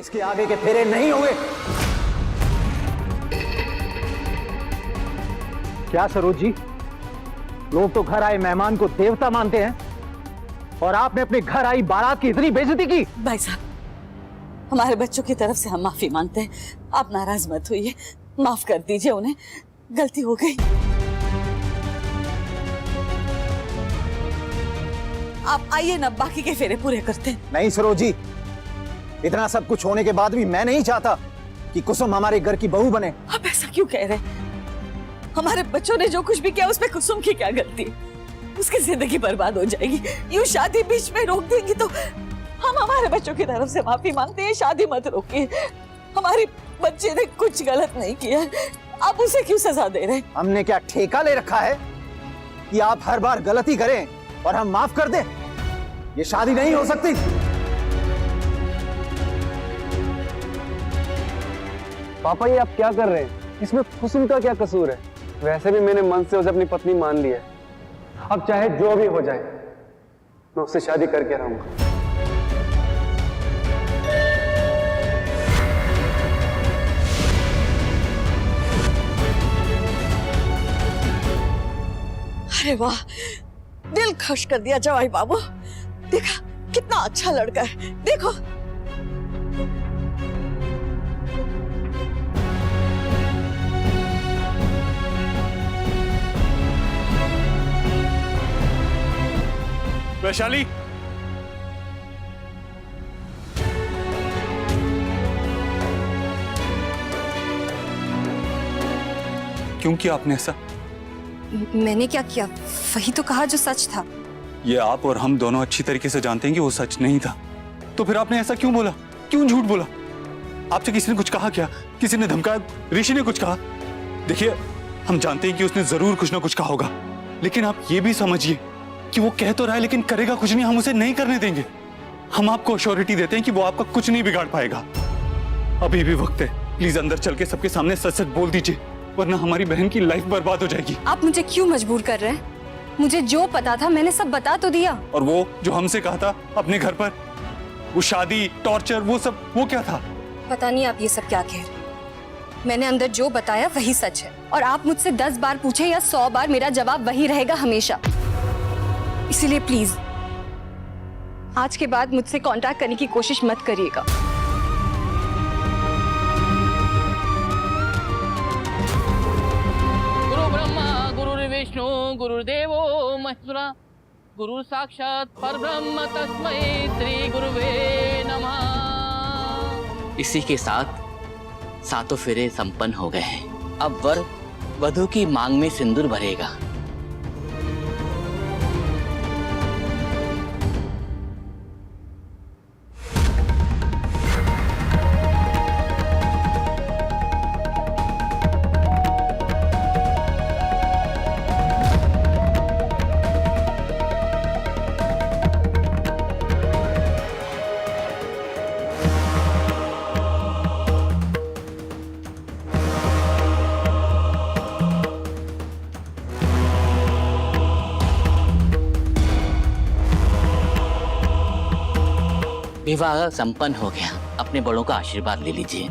इसके आगे के फेरे नहीं हुए। क्या सरोज जी, लोग तो घर आए मेहमान को देवता मानते हैं और आपने अपने घर आई बारात की इतनी बेइज्जती की। भाई साहब, हमारे बच्चों की तरफ से हम माफी मांगते हैं, आप नाराज मत होइए, माफ कर दीजिए उन्हें, गलती हो गई। आप आइए ना, बाकी के फेरे पूरे करते हैं। नहीं सरोज जी, इतना सब कुछ होने के बाद भी मैं नहीं चाहता कि कुसुम हमारे घर की बहू बने। आप ऐसा क्यों कह रहे हैं? हमारे बच्चों ने जो कुछ भी किया उसमें कुसुम की क्या गलती है? उसकी जिंदगी बर्बाद हो जाएगी। यूं शादी बीच में रोक देंगी तो हम हमारे बच्चों की तरफ से माफी मांगते हैं, शादी मत रोकिए। हमारे बच्चे ने कुछ गलत नहीं किया, आप उसे क्यों सजा दे रहे हैं? हमने क्या ठेका ले रखा है कि आप हर बार गलती करें और हम माफ कर दें? ये शादी नहीं हो सकती। पापा ये आप क्या कर रहे हैं? इसमें कुसुम का क्या कसूर है? वैसे भी मैंने मन से उसे अपनी पत्नी मान लिया है। अब चाहे जो भी हो जाए मैं उससे शादी करके रहूंगा। अरे वाह, दिल खुश कर दिया जवाई बाबू। देखा कितना अच्छा लड़का है, देखो। वैशाली, क्यों किया आपने ऐसा? मैंने क्या किया? वही तो कहा जो सच था। ये आप और हम दोनों अच्छी तरीके से जानते हैं कि वो सच नहीं था, तो फिर आपने ऐसा क्यों बोला? क्यों झूठ बोला? आपसे किसी ने कुछ कहा क्या? किसी ने धमकाया? ऋषि ने कुछ कहा? देखिए, हम जानते हैं कि उसने जरूर कुछ ना कुछ कहा होगा, लेकिन आप ये भी समझिए कि वो कह तो रहा है लेकिन करेगा कुछ नहीं। हम उसे नहीं करने देंगे। हम आपको अश्योरिटी देते हैं कि वो आपका कुछ नहीं बिगाड़ पाएगा। अभी भी वक्त है, प्लीज अंदर चल के सबके सामने सच सच बोल दीजिए, वरना हमारी बहन की लाइफ बर्बाद हो जाएगी। आप मुझे क्यों मजबूर कर रहे हैं? मुझे जो पता था मैंने सब बता तो दिया। और वो जो हमसे कहा था अपने घर पर, वो शादी, टॉर्चर, वो सब, वो क्या था? पता नहीं आप ये सब क्या कह रहे हैं। मैंने अंदर जो बताया वही सच है, और आप मुझसे 10 बार पूछे या 100 बार, मेरा जवाब वही रहेगा हमेशा। इसीलिए प्लीज आज के बाद मुझसे कांटेक्ट करने की कोशिश मत करिएगा। गुरु ब्रह्मा गुरुर्विष्णु गुरुर्देवो महेश्वरा गुरु साक्षात परब्रह्म तस्मै श्री गुरुवे नमः। इसी के साथ सातों फेरे संपन्न हो गए हैं। अब वर वधु की मांग में सिंदूर भरेगा। विवाह संपन्न हो गया। अपने बड़ों का आशीर्वाद ले लीजिए।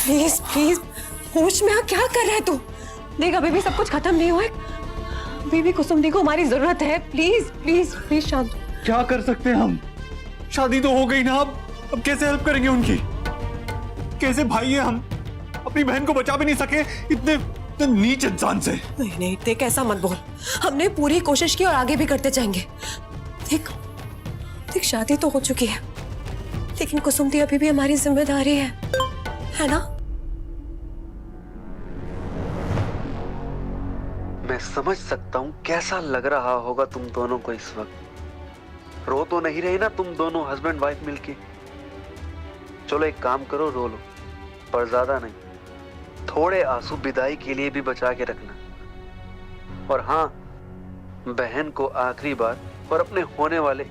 प्लीज प्लीज होश में आ, क्या कर रहा है तू? देख अभी भी सब कुछ खत्म नहीं हुआ है। बेबी कुसुम दी को हमारी जरूरत है। प्लीज प्लीज प्लीज शांत। क्या कर सकते हैं हम? शादी तो हो गई ना। अब कैसे हेल्प करेंगे उनकी? कैसे भाई है हम? अपनी बहन को बचा भी नहीं सके इतने नीच इंसान से। नहीं नहीं देख ऐसा मत बोल। हमने पूरी कोशिश की और आगे भी करते जाएंगे। देख देख शादी तो हो चुकी है, लेकिन कुसुम दी अभी भी हमारी जिम्मेदारी है ना? मैं समझ सकता हूँ कैसा लग रहा होगा तुम दोनों को इस वक्त। रो तो नहीं रही ना तुम दोनों हस्बैंड वाइफ मिलके? चलो एक काम करो, रो लो, पर ज्यादा नहीं। थोड़े आंसू विदाई के लिए भी बचा के रखना। और हाँ, बहन को आखिरी बार और अपने होने वाले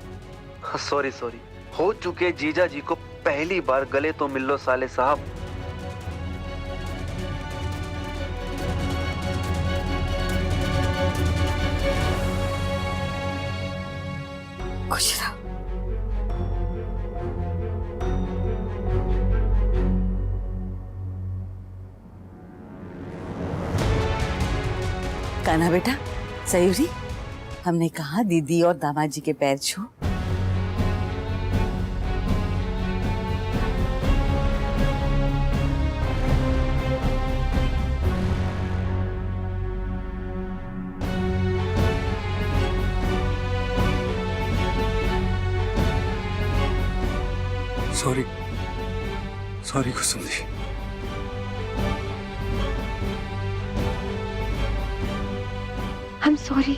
सॉरी हो चुके जीजा जी को पहली बार गले तो मिल लो साले साहब। खुश रहो। कान्हा बेटा, सयूरी, हमने कहा दीदी और दामाद जी के पैर छू। Sorry sorry Kusum ji. I'm sorry.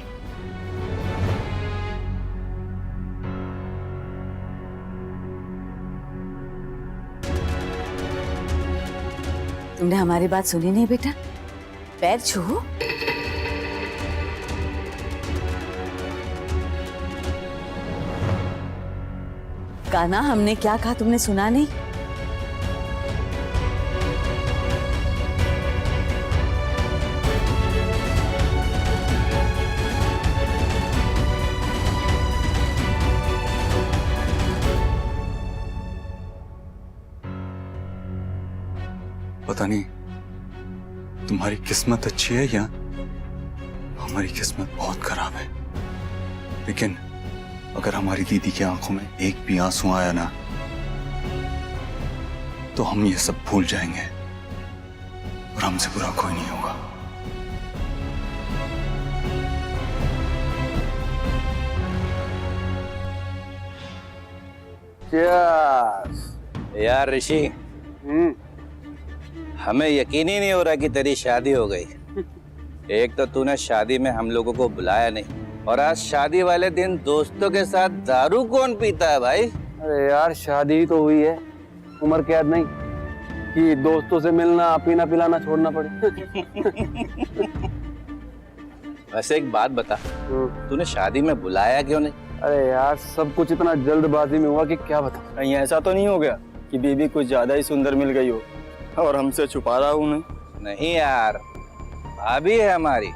तुमने हमारी बात सुनी नहीं बेटा? पैर छू। कान्हा, हमने क्या कहा तुमने सुना नहीं? पता नहीं तुम्हारी किस्मत अच्छी है या हमारी किस्मत बहुत खराब है, लेकिन अगर हमारी दीदी की आंखों में एक भी आंसू आया ना तो हम ये सब भूल जाएंगे और हमसे बुरा कोई नहीं होगा। यार ऋषि, हमें यकीन ही नहीं हो रहा कि तेरी शादी हो गई। एक तो तूने शादी में हम लोगों को बुलाया नहीं, और आज शादी वाले दिन दोस्तों के साथ दारू कौन पीता है भाई? अरे यार, शादी ही तो हुई है, उम्र कैद नहीं कि दोस्तों से मिलना, पीना पिलाना छोड़ना पड़े। वैसे एक बात बता, तूने शादी में बुलाया क्यों नहीं? अरे यार, सब कुछ इतना जल्दबाजी में हुआ कि क्या बता। कहीं ऐसा तो नहीं हो गया कि बीबी कुछ ज्यादा ही सुंदर मिल गई हो और हमसे छुपा रहा हूँ? नहीं यार, भाभी है हमारी,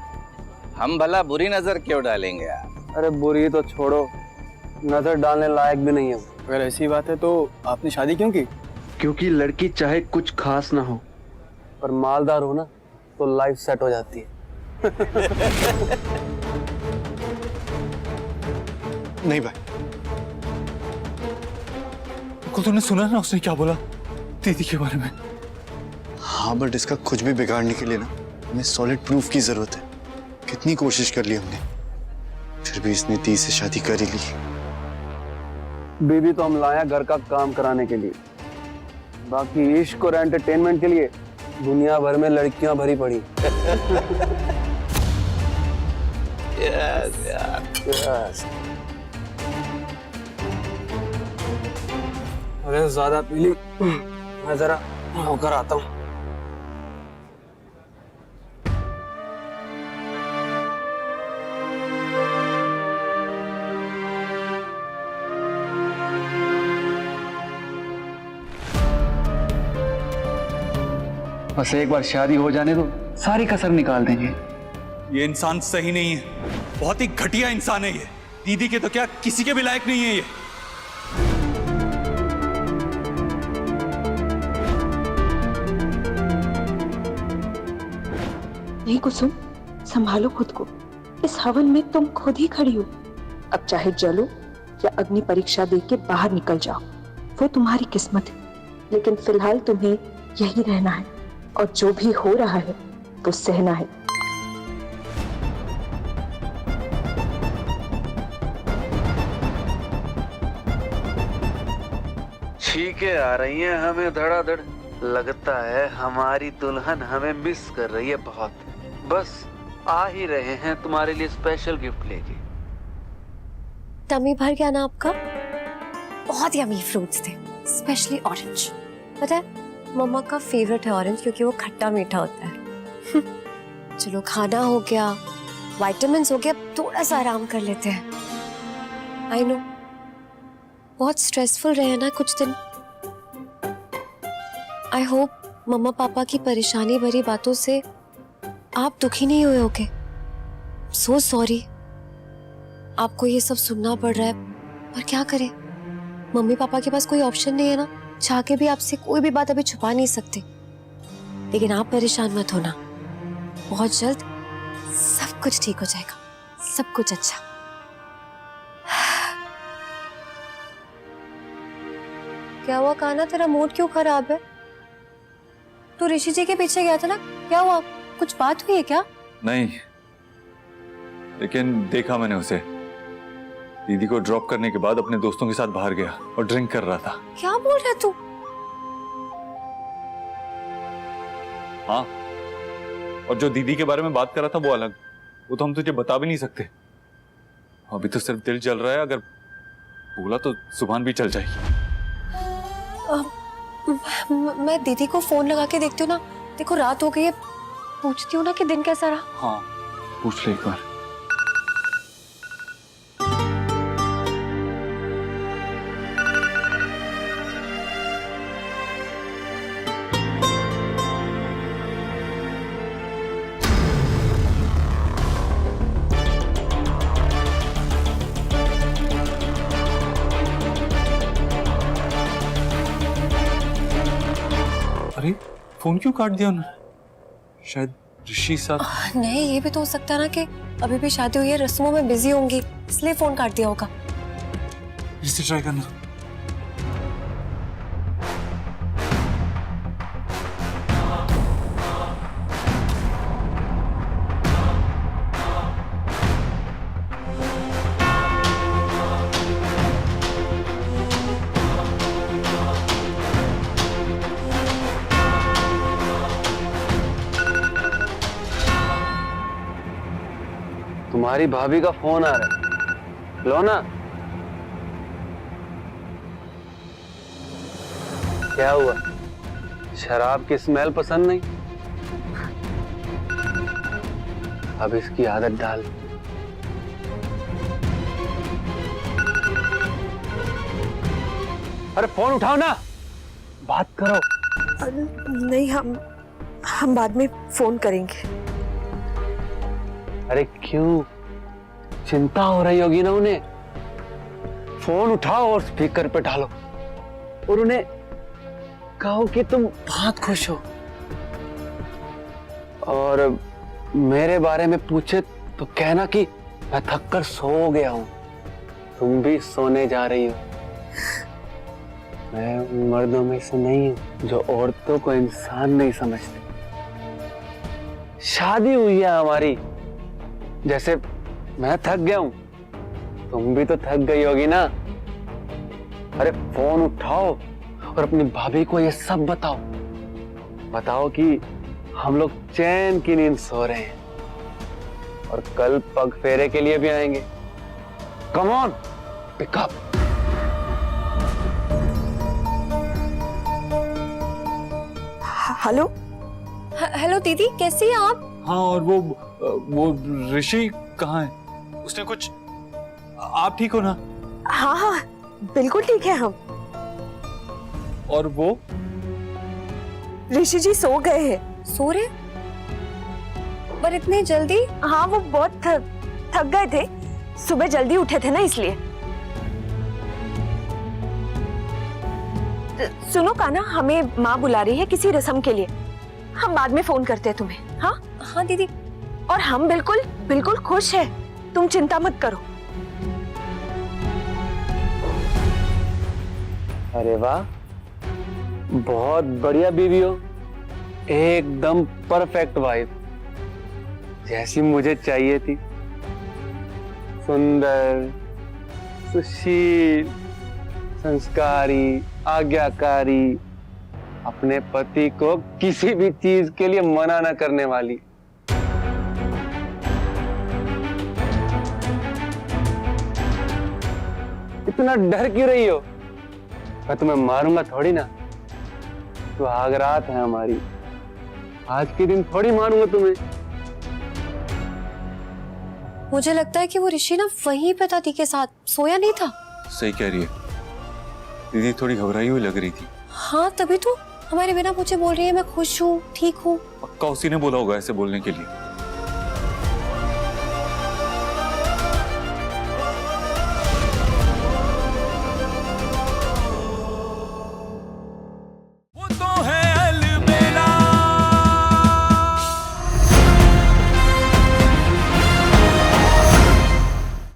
हम भला बुरी नजर क्यों डालेंगे यार? अरे बुरी तो छोड़ो, नजर डालने लायक भी नहीं है। अगर ऐसी बात है तो आपने शादी क्यों की? क्योंकि लड़की चाहे कुछ खास ना हो पर मालदार हो ना तो लाइफ सेट हो जाती है। नहीं भाई, तुमने सुना ना उसने क्या बोला दीदी के बारे में? हाँ, बट इसका कुछ भी बिगाड़ने के लिए ना हमें सॉलिड प्रूफ की जरूरत है। कितनी कोशिश कर ली हमने, फिर भी इसने दी से शादी कर ही ली। बीबी तो हम लाया घर का काम कराने के लिए, बाकी इश्क और एंटरटेनमेंट के लिए दुनिया भर में लड़कियां भरी पड़ी। yes. अरे ज्यादा पीली, मैं जरा होकर आता हूँ। बस एक बार शादी हो जाने दो, सारी कसर निकाल देंगे। ये इंसान सही नहीं है, बहुत ही घटिया इंसान है ये। दीदी के तो क्या, किसी के भी लायक नहीं है ये। नहीं कुसुम, संभालो खुद को। इस हवन में तुम खुद ही खड़ी हो। अब चाहे जलो या अग्नि परीक्षा दे के बाहर निकल जाओ, वो तुम्हारी किस्मत है। लेकिन फिलहाल तुम्हें यही रहना है और जो भी हो रहा है वो सहना है। चीखें आ रही हैं हमें धड़ाधड़। लगता है हमारी दुल्हन हमें मिस कर रही है बहुत। बस आ ही रहे हैं तुम्हारे लिए स्पेशल गिफ्ट लेके। टमी भर गया ना आपका? बहुत यमी फ्रूट्स थे, स्पेशली ऑरेंज। पता है मम्मा का फेवरेट है ऑरेंज, क्योंकि वो खट्टा मीठा होता है। चलो खाना हो गया, विटामिन्स हो गया, अब थोड़ा सा आराम कर लेते हैं। आई नो बहुत स्ट्रेसफुल रहे ना कुछ दिन। आई होप मम्मा पापा की परेशानी भरी बातों से आप दुखी नहीं हुए होगे। सो सॉरी आपको ये सब सुनना पड़ रहा है, पर क्या करें, मम्मी पापा के पास कोई ऑप्शन नहीं है ना। चाह के भी आपसे कोई भी बात अभी छुपा नहीं सकते। लेकिन आप परेशान मत होना, बहुत जल्द सब कुछ ठीक हो जाएगा, सब कुछ अच्छा। क्या हुआ कान्हा, तेरा मूड क्यों खराब है? तू ऋषि जी के पीछे गया था ना, क्या हुआ? कुछ बात हुई है क्या? नहीं, लेकिन देखा मैंने उसे दीदी को ड्रॉप करने के बाद अपने दोस्तों के साथ बाहर गया और ड्रिंक कर रहा था। क्या बोल रहा है तू? हाँ, और जो दीदी के बारे में बात कर रहा था वो अलग, वो तो हम तुझे बता भी नहीं सकते। अभी तो सिर्फ दिल जल रहा है, अगर बोला तो जुबान भी चल जाएगी। मैं दीदी को फोन लगा के देखती हूँ ना, देखो रात हो गई है, पूछती हूँ ना कि दिन कैसा रहा। हाँ, पूछ ले एक बार। अरे फोन क्यों काट दिया उन्होंने? शायद ऋषि साहब। नहीं, ये भी तो हो सकता है ना कि अभी भी शादी हुई है, रस्मों में बिजी होंगी, इसलिए फोन काट दिया होगा। फिर से ट्राई करना। तुम्हारी भाभी का फोन आ रहा है, लो ना। क्या हुआ, शराब की स्मेल पसंद नहीं? अब इसकी आदत डाल। अरे फोन उठाओ ना, बात करो। नहीं, हम बाद में फोन करेंगे। अरे क्यों, चिंता हो रही होगी ना उन्हें। फोन उठाओ और स्पीकर पे डालो और उन्हें कहो कि तुम बहुत खुश हो, और मेरे बारे में पूछे तो कहना कि मैं थक कर सो गया हूं, तुम भी सोने जा रही हो। मैं उन मर्दों में से नहीं हूं जो औरतों को इंसान नहीं समझते। शादी हुई है हमारी, जैसे मैं थक गया हूं, तुम भी तो थक गई होगी ना। अरे फोन उठाओ और अपनी भाभी को ये सब बताओ, बताओ कि हम लोग चैन की नींद सो रहे हैं और कल पग फेरे के लिए भी आएंगे। Come on, pick up. Hello hello दीदी, कैसी हैं आप? हाँ, और वो ऋषि कहाँ है? उसने कुछ, आप ठीक हो ना? हाँ हाँ बिल्कुल ठीक है हम। और वो ऋषि जी सो गए हैं। सो रहे? पर इतनी जल्दी? हाँ, वो बहुत थक गए थे, सुबह जल्दी उठे थे ना इसलिए। सुनो कान्हा, हमें माँ बुला रही है किसी रस्म के लिए, हम बाद में फोन करते हैं तुम्हें। हाँ हाँ दीदी, और हम बिल्कुल बिल्कुल खुश हैं, तुम चिंता मत करो। अरे वाह, बहुत बढ़िया बीवी हो, एकदम परफेक्ट वाइफ, जैसी मुझे चाहिए थी। सुंदर, सुशील, संस्कारी, आज्ञाकारी, अपने पति को किसी भी चीज के लिए मना न करने वाली। इतना डर क्यों रही हो? मैं तुम्हें मारूंगा थोड़ी ना, सुहागरात है हमारी, आज के दिन थोड़ी मारूंगा तुम्हें। मुझे लगता है कि वो ऋषि ना वहीं पे था दी के साथ, सोया नहीं था। सही कह रही है दीदी, थोड़ी घबराई हुई लग रही थी। हाँ तभी तो हमारे बिना पूछे बोल रही है मैं खुश हूँ, ठीक हूँ। पक्का उसी ने बोला होगा ऐसे बोलने के लिए।